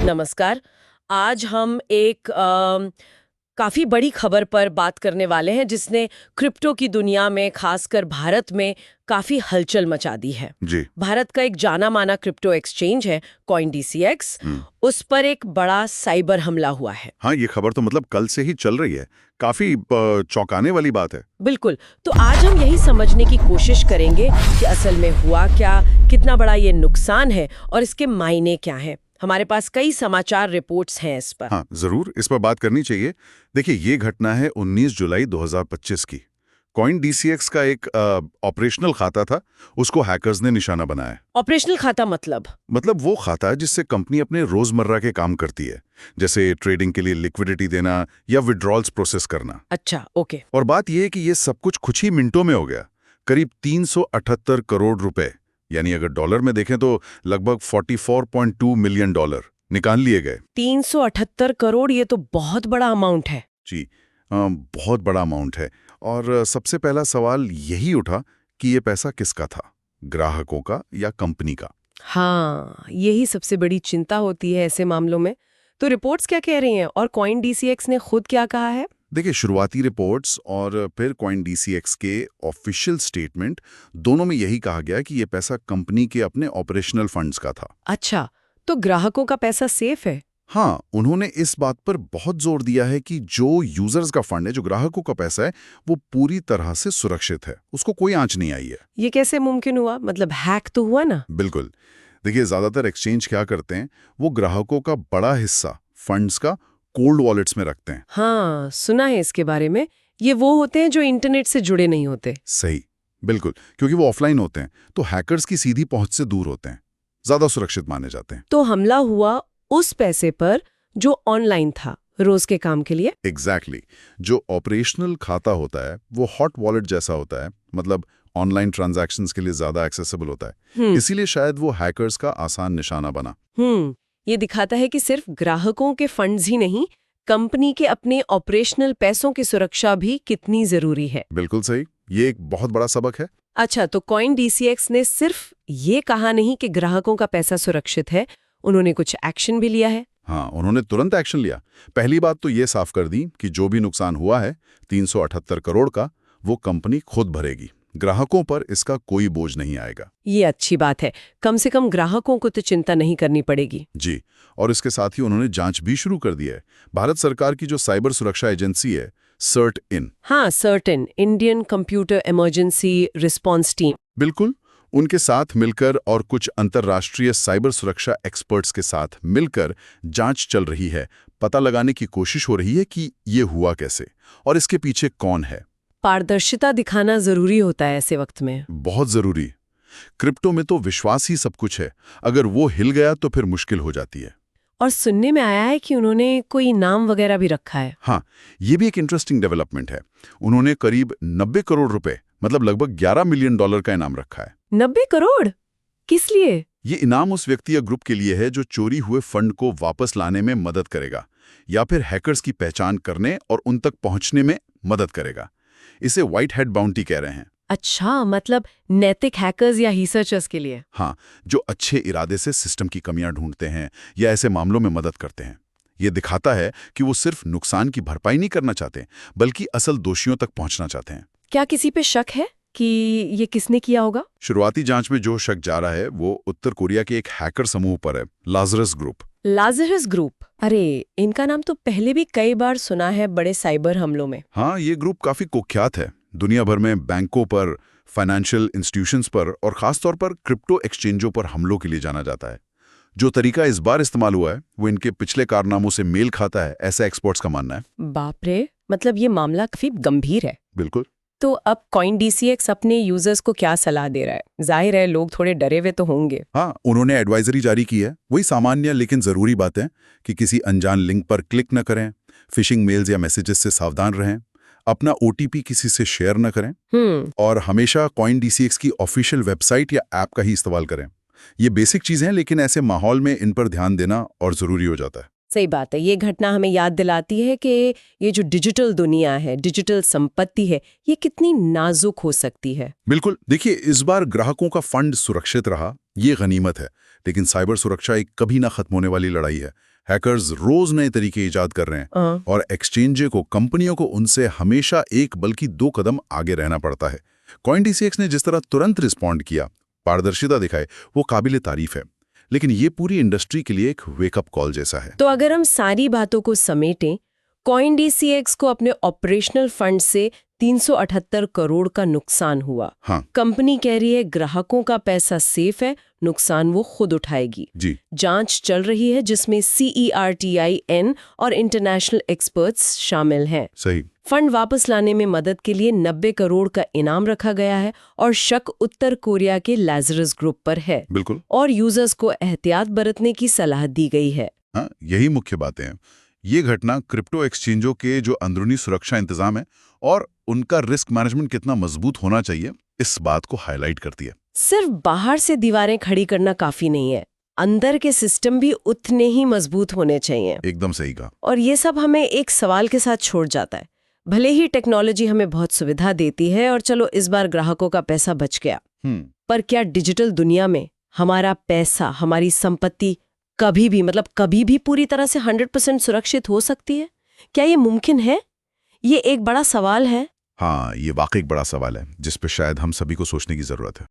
नमस्कार। आज हम एक काफ़ी बड़ी खबर पर बात करने वाले हैं जिसने क्रिप्टो की दुनिया में खासकर भारत में काफ़ी हलचल मचा दी है। जी। भारत का एक जाना माना क्रिप्टो एक्सचेंज है CoinDCX, उस पर एक बड़ा साइबर हमला हुआ है। हाँ, ये खबर तो मतलब कल से ही चल रही है। काफी चौंकाने वाली बात है। बिल्कुल। तो आज हम यही समझने की कोशिश करेंगे कि असल में हुआ क्या, कितना बड़ा ये नुकसान है और इसके मायने क्या हैं। हमारे पास कई समाचार रिपोर्ट्स हैं इस पर। हाँ, जरूर इस पर बात करनी चाहिए। देखिए, ये घटना है 19 जुलाई 2025 की। CoinDCX का एक ऑपरेशनल खाता था, उसको हैकर्स ने निशाना बनाया। ऑपरेशनल खाता मतलब वो खाता जिससे कंपनी अपने रोजमर्रा के काम करती है, जैसे ट्रेडिंग के लिए लिक्विडिटी देना या विड्रॉल्स प्रोसेस करना। अच्छा, ओके। और बात यह है कि ये सब कुछ ही मिनटों में हो गया। करीब 378 करोड़ रुपए, यानी अगर डॉलर में देखें तो लगभग 44.2 मिलियन डॉलर निकाल लिए गए। 378 करोड़, ये तो बहुत बड़ा अमाउंट है। जी, बहुत बड़ा अमाउंट है। और सबसे पहला सवाल यही उठा कि ये पैसा किसका था, ग्राहकों का या कंपनी का। हाँ, यही सबसे बड़ी चिंता होती है ऐसे मामलों में। तो रिपोर्ट्स क्या कह रही हैं और CoinDCX ने खुद क्या कहा है? देखिए, शुरुआती रिपोर्ट्स और फिर CoinDCX के ऑफिशियल स्टेटमेंट, दोनों में यही कहा गया कि ये पैसा कंपनी के अपने ऑपरेशनल फंड्स का था। अच्छा, तो ग्राहकों का पैसा सेफ है? हाँ, उन्होंने इस बात पर बहुत जोर दिया है कि जो यूजर्स का फंड है, जो ग्राहकों का पैसा है, वो पूरी तरह से सुरक्षित है, उसको कोई आंच नहीं आई है। ये कैसे मुमकिन हुआ? मतलब हैक तो हुआ ना? बिल्कुल। देखिए, ज्यादातर एक्सचेंज क्या करते हैं, वो ग्राहकों का बड़ा हिस्सा फंड्स का कोल्ड वॉलेट्स में रखते हैं। हाँ, सुना है इसके बारे में। ये वो होते हैं जो इंटरनेट से जुड़े नहीं होते। सही, बिल्कुल, क्योंकि वो ऑफलाइन होते हैं, तो हैकर्स की सीधी पहुंच से दूर होते हैं, ज्यादा सुरक्षित माने जाते हैं। तो हमला हुआ उस पैसे पर जो ऑनलाइन था, रोज के काम के लिए। एग्जैक्टली जो ऑपरेशनल खाता होता है वो हॉट वॉलेट जैसा होता है, मतलब ऑनलाइन ट्रांजैक्शंस के लिए ज्यादा एक्सेसिबल होता है। इसीलिए शायद वो हैकर्स का आसान निशाना बना। ये दिखाता है कि सिर्फ ग्राहकों के फंड्स ही नहीं, कंपनी के अपने ऑपरेशनल पैसों की सुरक्षा भी कितनी जरूरी है। बिल्कुल सही, ये एक बहुत बड़ा सबक है। अच्छा, तो CoinDCX ने सिर्फ ये कहा नहीं कि ग्राहकों का पैसा सुरक्षित है, उन्होंने कुछ एक्शन भी लिया है। हाँ, उन्होंने तुरंत एक्शन लिया। पहली बात तो ये साफ कर दी कि जो भी नुकसान हुआ है 378 करोड़ का, वो कंपनी खुद भरेगी। ग्राहकों पर इसका कोई बोझ नहीं आएगा। ये अच्छी बात है, कम से कम ग्राहकों को तो चिंता नहीं करनी पड़ेगी। जी, और इसके साथ ही उन्होंने जांच भी शुरू कर दी है। भारत सरकार की जो साइबर सुरक्षा एजेंसी है, CERT-In। हाँ, CERT-In, Indian computer emergency response team. बिल्कुल, उनके साथ मिलकर और कुछ अंतर्राष्ट्रीय साइबर सुरक्षा एक्सपर्ट्स के साथ मिलकर जांच चल रही है। पता लगाने की कोशिश हो रही है कि ये हुआ कैसे और इसके पीछे कौन है। पारदर्शिता दिखाना जरूरी होता है ऐसे वक्त में। बहुत जरूरी। क्रिप्टो में तो विश्वास ही सब कुछ है, अगर वो हिल गया तो फिर मुश्किल हो जाती है। और सुनने में आया है कि उन्होंने कोई नाम वगैरह भी रखा है। हाँ, ये भी एक इंटरेस्टिंग डेवलपमेंट है। उन्होंने करीब 90 करोड़ रुपए, मतलब लगभग 11 मिलियन डॉलर का इनाम रखा है। 90 करोड़? किस लिए? ये इनाम उस व्यक्ति या ग्रुप के लिए है जो चोरी हुए फंड को वापस लाने में मदद करेगा या फिर हैकर्स की पहचान करने और उन तक पहुंचने में मदद करेगा। इसे व्हाइट हैट बाउंटी कह रहे हैं। अच्छा, मतलब नैतिक हैकर्स या रिसर्चर्स के लिए। हाँ, जो अच्छे इरादे से सिस्टम की कमियां ढूंढते हैं या ऐसे मामलों में मदद करते हैं। ये दिखाता है कि वो सिर्फ नुकसान की भरपाई नहीं करना चाहते, बल्कि असल दोषियों तक पहुंचना चाहते हैं। क्या किसी पे शक है कि ये किसने किया होगा? शुरुआती जांच में जो शक जा रहा है वो उत्तर कोरिया के एक हैकर समूह पर है, लाजरस ग्रुप। Lazarus group? अरे, इनका नाम तो पहले भी कई बार सुना है बड़े साइबर हमलों में। हाँ, ये ग्रुप काफी कुख्यात है। दुनिया भर में बैंकों पर, फाइनेंशियल इंस्टीट्यूशंस पर और खासतौर पर क्रिप्टो एक्सचेंजों पर हमलों के लिए जाना जाता है। जो तरीका इस बार इस्तेमाल हुआ है वो इनके पिछले कारनामों से मेल खाता है, ऐसा एक्सपर्ट्स का मानना है। बाप रे, मतलब ये मामला काफी गंभीर है। बिल्कुल। तो अब CoinDCX अपने यूजर्स को क्या सलाह दे रहा है? जाहिर है लोग थोड़े डरे हुए तो होंगे। हाँ, उन्होंने एडवाइजरी जारी की है। वही सामान्य लेकिन जरूरी बातें कि किसी अनजान लिंक पर क्लिक न करें, फिशिंग मेल्स या मैसेजेस से सावधान रहें, अपना OTP किसी से शेयर न करें और हमेशा CoinDCX की ऑफिशियल वेबसाइट या ऐप का ही इस्तेमाल करें। ये बेसिक चीजें हैं, लेकिन ऐसे माहौल में इन पर ध्यान देना और जरूरी हो जाता है। सही बात है। ये घटना हमें याद दिलाती है कि ये जो डिजिटल दुनिया है, डिजिटल संपत्ति है, ये कितनी नाजुक हो सकती है। बिल्कुल। देखिए, इस बार ग्राहकों का फंड सुरक्षित रहा, ये गनीमत है, लेकिन साइबर सुरक्षा एक कभी ना खत्म होने वाली लड़ाई है। हैकर्स रोज नए तरीके इजाद कर रहे हैं और एक्सचेंजे को, कंपनियों को उनसे हमेशा एक बल्कि 2 कदम आगे रहना पड़ता है। CoinDCX ने जिस तरह तुरंत रिस्पॉन्ड किया, पारदर्शिता दिखाए, वो काबिले तारीफ है। लेकिन ये पूरी इंडस्ट्री के लिए एक वेकअप कॉल जैसा है। तो अगर हम सारी बातों को समेटें, CoinDCX को अपने ऑपरेशनल फंड से 378 करोड़ का नुकसान हुआ। हाँ कंपनी कह रही है ग्राहकों का पैसा सेफ है, नुकसान वो खुद उठाएगी। जी, जांच चल रही है जिसमें CERTIN और इंटरनेशनल एक्सपर्ट्स शामिल हैं। सही। फंड वापस लाने में मदद के लिए 90 करोड़ का इनाम रखा गया है और शक उत्तर कोरिया के लाजरस ग्रुप पर है। बिल्कुल। और यूजर्स को एहतियात बरतने की सलाह दी गई है। हाँ, यही मुख्य बातें हैं। ये घटना क्रिप्टो एक्सचेंजों के जो अंदरूनी सुरक्षा इंतजाम है और उनका रिस्क मैनेजमेंट कितना मजबूत होना चाहिए, इस बात को हाईलाइट करती है। सिर्फ बाहर से दीवारें खड़ी करना काफी नहीं है, अंदर के सिस्टम भी उतने ही मजबूत होने चाहिए। एकदम सही कहा। और ये सब हमें एक सवाल के साथ छोड़ जाता है। भले ही टेक्नोलॉजी हमें बहुत सुविधा देती है और चलो इस बार ग्राहकों का पैसा बच गया, पर क्या डिजिटल दुनिया में हमारा पैसा, हमारी संपत्ति कभी भी पूरी तरह से 100% सुरक्षित हो सकती है? क्या ये मुमकिन है? ये एक बड़ा सवाल है। हाँ, ये वाकई एक बड़ा सवाल है जिस पे शायद हम सभी को सोचने की जरूरत है।